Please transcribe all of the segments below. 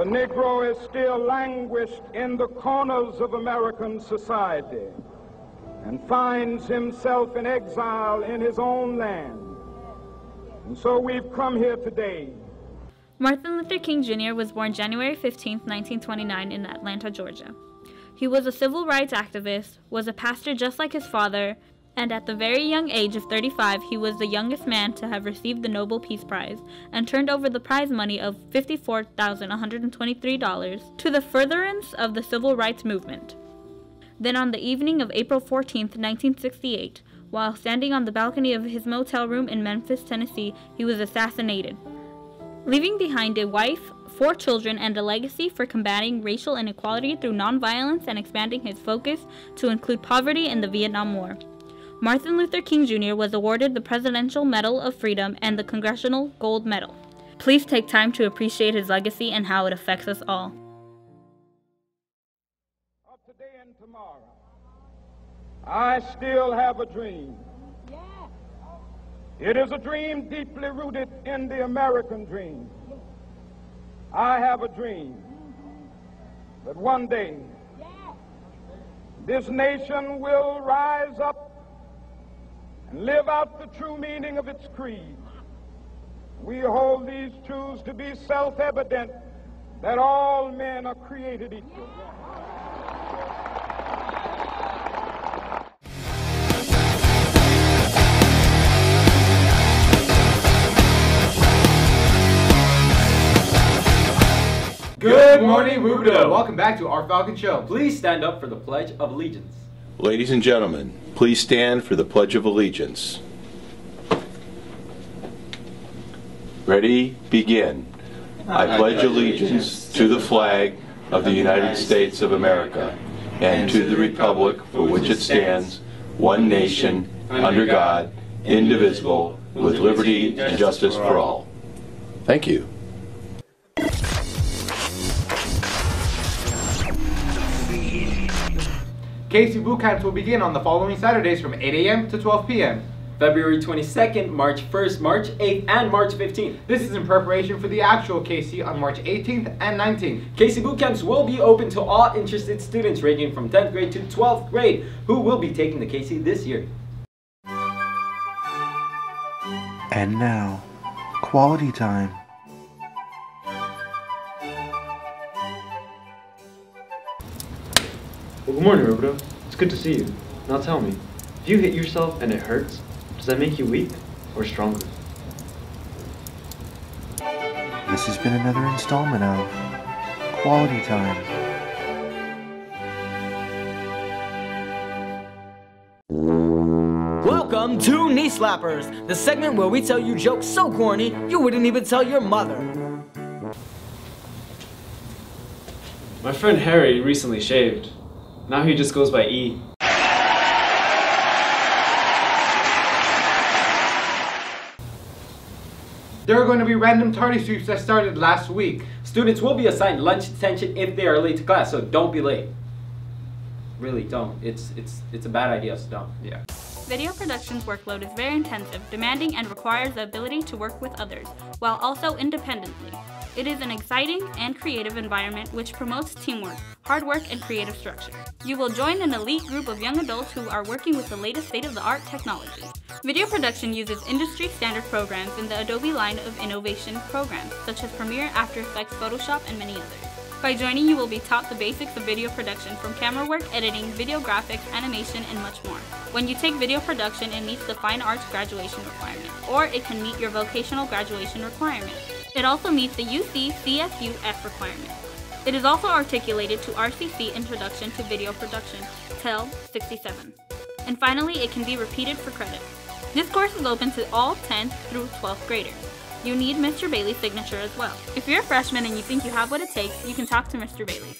The Negro is still languished in the corners of American society and finds himself in exile in his own land. And so we've come here today. Martin Luther King Jr. was born January 15, 1929 in Atlanta, Georgia. He was a civil rights activist, was a pastor just like his father, and at the very young age of 35, he was the youngest man to have received the Nobel Peace Prize and turned over the prize money of $54,123 to the furtherance of the civil rights movement. Then on the evening of April 14, 1968, while standing on the balcony of his motel room in Memphis, Tennessee, he was assassinated, leaving behind a wife, 4 children, and a legacy for combating racial inequality through nonviolence and expanding his focus to include poverty in the Vietnam War. Martin Luther King Jr. was awarded the Presidential Medal of Freedom and the Congressional Gold Medal. Please take time to appreciate his legacy and how it affects us all. Of today and tomorrow, I still have a dream. It is a dream deeply rooted in the American dream. I have a dream that one day this nation will rise up and live out the true meaning of its creed. We hold these truths to be self-evident, that all men are created equal. Good morning, Rubido. Welcome back to our Falcon Show. Please stand up for the Pledge of Allegiance. Ladies and gentlemen, please stand for the Pledge of Allegiance. Ready? Begin. I pledge allegiance to the flag of the United States of America and to the republic for which it stands, one nation, under God, indivisible, with liberty and justice for all. Thank you. KC boot camps will begin on the following Saturdays from 8 a.m. to 12 p.m. February 22nd, March 1st, March 8th, and March 15th. This is in preparation for the actual KC on March 18th and 19th. KC boot camps will be open to all interested students ranging from 10th grade to 12th grade who will be taking the KC this year. And now, quality time. Well, good morning, Roberto. It's good to see you. Now tell me, if you hit yourself and it hurts, does that make you weak or stronger? This has been another installment of Quality Time. Welcome to Knee Slappers, the segment where we tell you jokes so corny you wouldn't even tell your mother. My friend Harry recently shaved. Now he just goes by E. There are going to be random tardy sweeps that started last week. Students will be assigned lunch detention if they are late to class, so don't be late. Really, don't. It's a bad idea, so don't. Yeah. Video production's workload is very intensive, demanding, and requires the ability to work with others, while also independently. It is an exciting and creative environment which promotes teamwork, hard work, and creative structure. You will join an elite group of young adults who are working with the latest state-of-the-art technology. Video production uses industry-standard programs in the Adobe line of innovation programs, such as Premiere, After Effects, Photoshop, and many others. By joining, you will be taught the basics of video production, from camera work, editing, video graphics, animation, and much more. When you take video production, it meets the Fine Arts graduation requirement, or it can meet your vocational graduation requirement. It also meets the UC CSUF requirement. It is also articulated to RCC Introduction to Video Production, TEL 67. And finally, it can be repeated for credit. This course is open to all 10th through 12th graders. You need Mr. Bailey's signature as well. If you're a freshman and you think you have what it takes, you can talk to Mr. Bailey.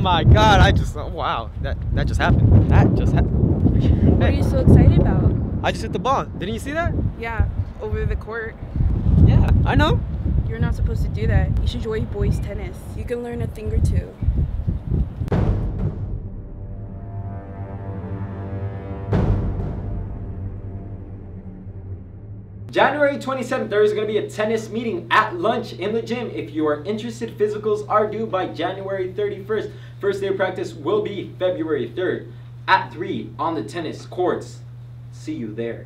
my God, wow, that just happened. That just happened. What are you so excited about? I just hit the ball. Didn't you see that? Yeah, over the court. Yeah, I know. You're not supposed to do that. You should join boys tennis. You can learn a thing or two. January 27th, there is going to be a tennis meeting at lunch in the gym. If you are interested, physicals are due by January 31st. First day of practice will be February 3rd at 3 on the tennis courts. See you there.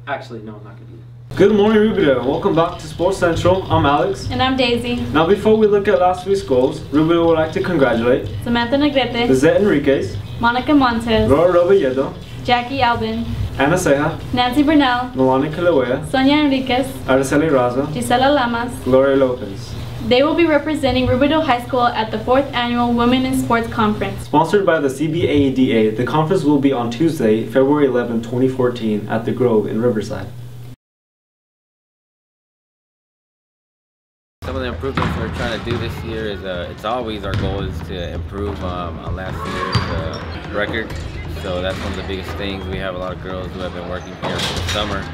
Actually, no, I'm not going to be there. Good morning, Rubio. Welcome back to Sports Central. I'm Alex. And I'm Daisy. Now, before we look at last week's goals, Rubio would like to congratulate Samantha Negrete, Lizette Enriquez, Monica Montes, Laura Robledo, Jackie Albin, Ana Ceja, Nancy Burnell, Milani Kilauea, Sonia Enriquez, Araceli Raza, Gisela Lamas. Gloria Lopez. They will be representing Rubidoux High School at the 4th Annual Women in Sports Conference. Sponsored by the CBAEDA, the conference will be on Tuesday, February 11, 2014 at the Grove in Riverside. Some of the improvements we're trying to do this year is, it's always our goal is to improve on last year's record. So that's one of the biggest things. We have a lot of girls who have been working here for the summer,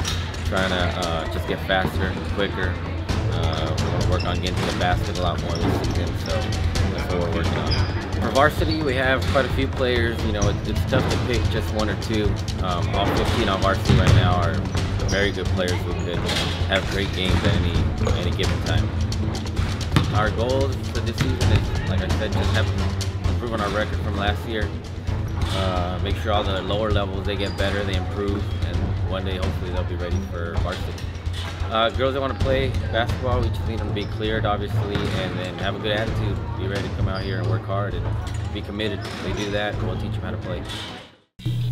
trying to just get faster, quicker. We want to work on getting to the basket a lot more this season, so that's what we're working on. For varsity, we have quite a few players. You know, it's tough to pick just one or two. All 15 on varsity right now are very good players who could have great games at any given time. Our goals for this season is, like I said, just have improving our record from last year. Make sure all the lower levels, they get better, they improve, and one day hopefully they'll be ready for varsity. Girls that want to play basketball, we just need them to be cleared, obviously, and then have a good attitude. Be ready to come out here and work hard and be committed. If they do that, we'll teach them how to play.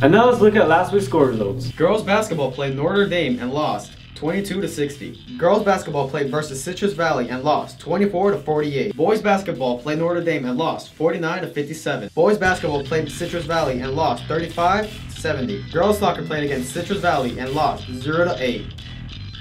And now let's look at last week's score results. Girls basketball played Notre Dame and lost 22-60. Girls basketball played versus Citrus Valley and lost 24-48. Boys basketball played Notre Dame and lost 49-57. Boys basketball played Citrus Valley and lost 35-70. Girls soccer played against Citrus Valley and lost 0-8.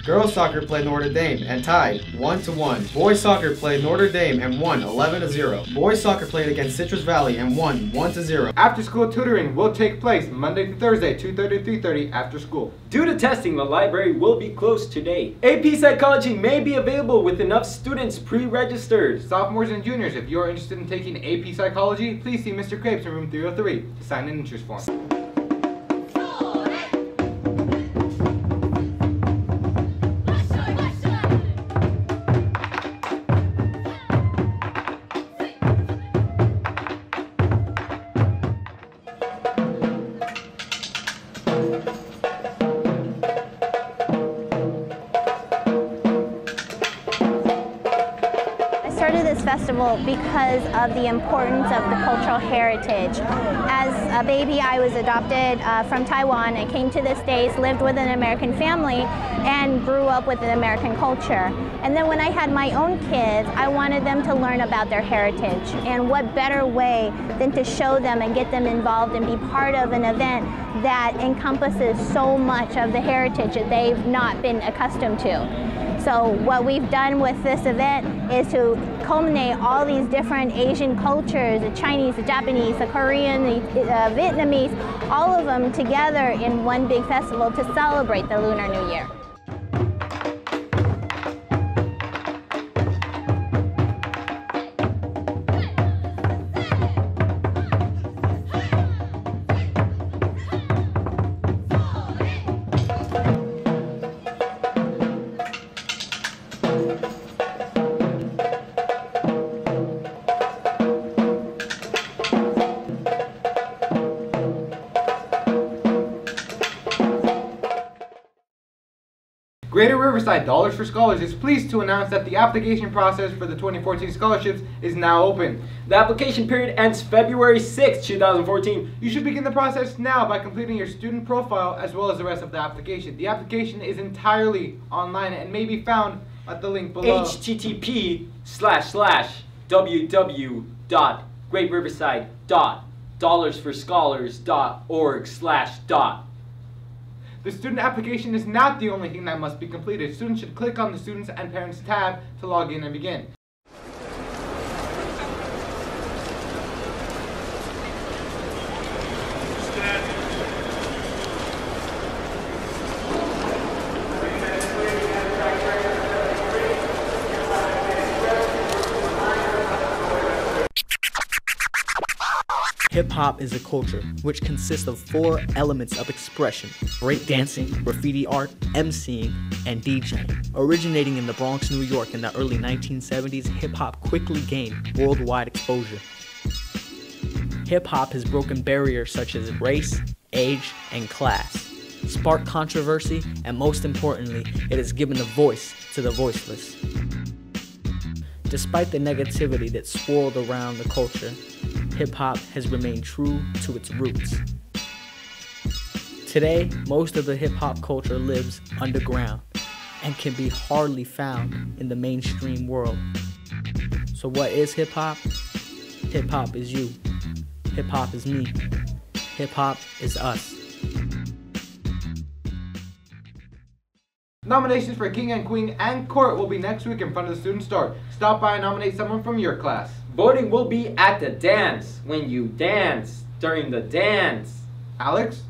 Girls soccer played Notre Dame and tied 1-1. Boys soccer played Notre Dame and won 11-0. Boys soccer played against Citrus Valley and won 1-0. After school tutoring will take place Monday to Thursday, 2:30 to 3:30 after school. Due to testing, the library will be closed today. AP Psychology may be available with enough students pre-registered. Sophomores and juniors, if you are interested in taking AP Psychology, please see Mr. Crepes in room 303 to sign an interest form. This festival because of the importance of the cultural heritage. As a baby, I was adopted from Taiwan and came to the States, lived with an American family, and grew up with an American culture. And then when I had my own kids, I wanted them to learn about their heritage. And what better way than to show them and get them involved and be part of an event that encompasses so much of the heritage that they've not been accustomed to. So what we've done with this event is to culminate all these different Asian cultures, the Chinese, the Japanese, the Korean, the Vietnamese, all of them together in one big festival to celebrate the Lunar New Year. Greater Riverside Dollars for Scholars is pleased to announce that the application process for the 2014 scholarships is now open. The application period ends February 6, 2014. You should begin the process now by completing your student profile as well as the rest of the application. The application is entirely online and may be found at the link below. http://www.greatriverside.dollarsforscholars.org/. The student application is not the only thing that must be completed. Students should click on the Students and Parents tab to log in and begin. Hip-hop is a culture which consists of 4 elements of expression: breakdancing, graffiti art, MCing, and DJing. Originating in the Bronx, New York in the early 1970s, hip-hop quickly gained worldwide exposure. Hip-hop has broken barriers such as race, age, and class, sparked controversy, and most importantly, it has given a voice to the voiceless. Despite the negativity that swirled around the culture, hip-hop has remained true to its roots. Today, most of the hip-hop culture lives underground and can be hardly found in the mainstream world. So what is hip-hop? Hip-hop is you. Hip-hop is me. Hip-hop is us. Nominations for King and Queen and Court will be next week in front of the Student Store. Stop by and nominate someone from your class. Voting will be at the dance, when you dance, during the dance. Alex?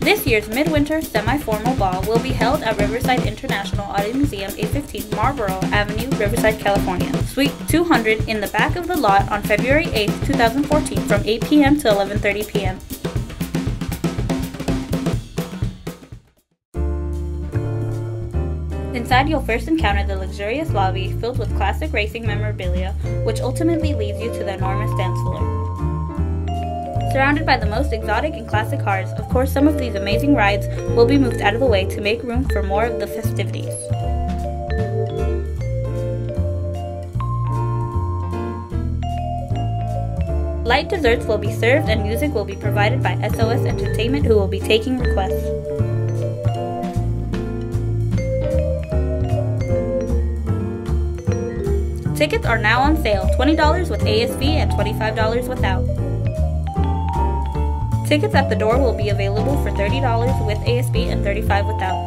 This year's Midwinter Semi-Formal Ball will be held at Riverside International Auto Museum, 815 Marlborough Avenue, Riverside, California. Suite 200 in the back of the lot on February 8, 2014 from 8 p.m. to 11:30 p.m. Inside, you'll first encounter the luxurious lobby filled with classic racing memorabilia, which ultimately leads you to the enormous dance floor. Surrounded by the most exotic and classic cars, of course some of these amazing rides will be moved out of the way to make room for more of the festivities. Light desserts will be served and music will be provided by SOS Entertainment, who will be taking requests. Tickets are now on sale, $20 with ASV and $25 without. Tickets at the door will be available for $30 with ASB and $35 without.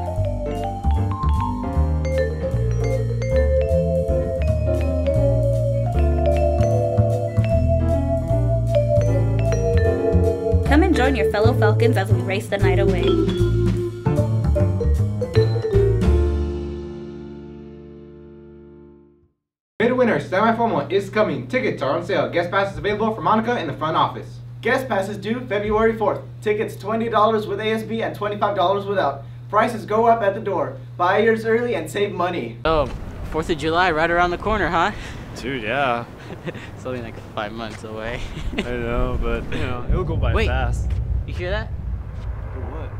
Come and join your fellow Falcons as we race the night away. Midwinter Semi-Formal is coming. Tickets are on sale. Guest passes available for Monica in the front office. Guest passes due February 4th. Tickets $20 with ASB and $25 without. Prices go up at the door. Buy yours early and save money. Oh, 4th of July right around the corner, huh? Dude, yeah. It's only like 5 months away. I know, but you know, it'll go by fast. You hear that? For what?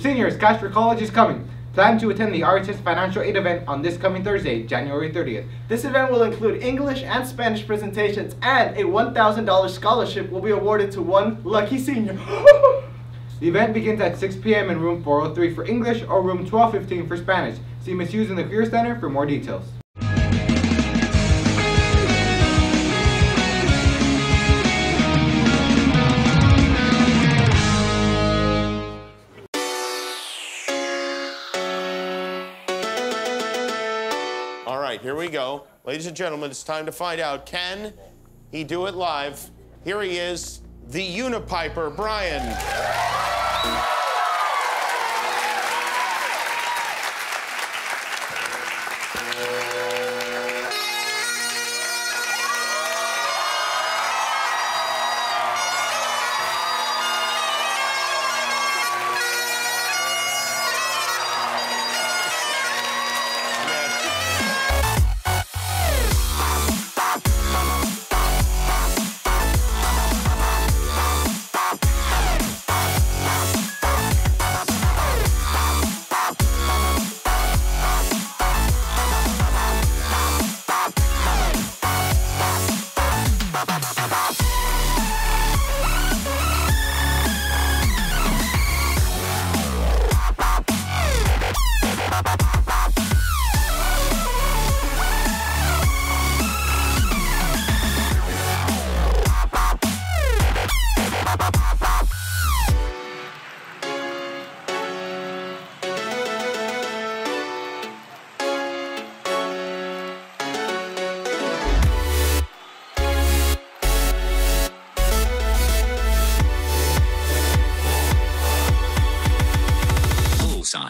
Seniors, Cash for College is coming. Plan to attend the RHS Financial Aid event on this coming Thursday, January 30th. This event will include English and Spanish presentations, and a $1,000 scholarship will be awarded to one lucky senior. The event begins at 6 p.m. in room 403 for English or room 1215 for Spanish. See Ms. Hughes in the Career Center for more details. Here we go. Ladies and gentlemen, it's time to find out, can he do it live? Here he is, the Unipiper, Brian.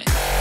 time.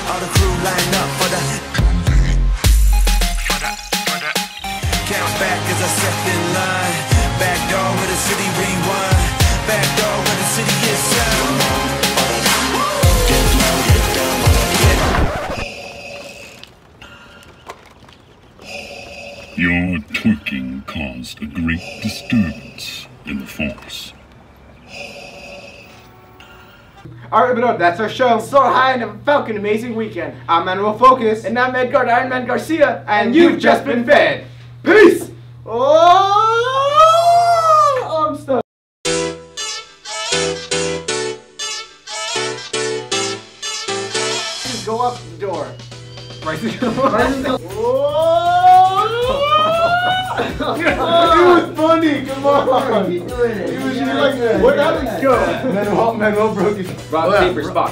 All the crew line up for the count back as I stepped in line. Back door where the city rewind. Back door where the city is sound. Your twerking caused a great disturbance in the force. Alright, but that's our show. Soar high in a Falcon amazing weekend. I'm Manuel Focus. And I'm Edgar Iron Man Garcia. And you've just been fed. Peace! Oh, I'm stuck. Just go up the door. Prices go. It was funny, come on. It was like, what happened? Go. Manuel broke his rock, paper, spot.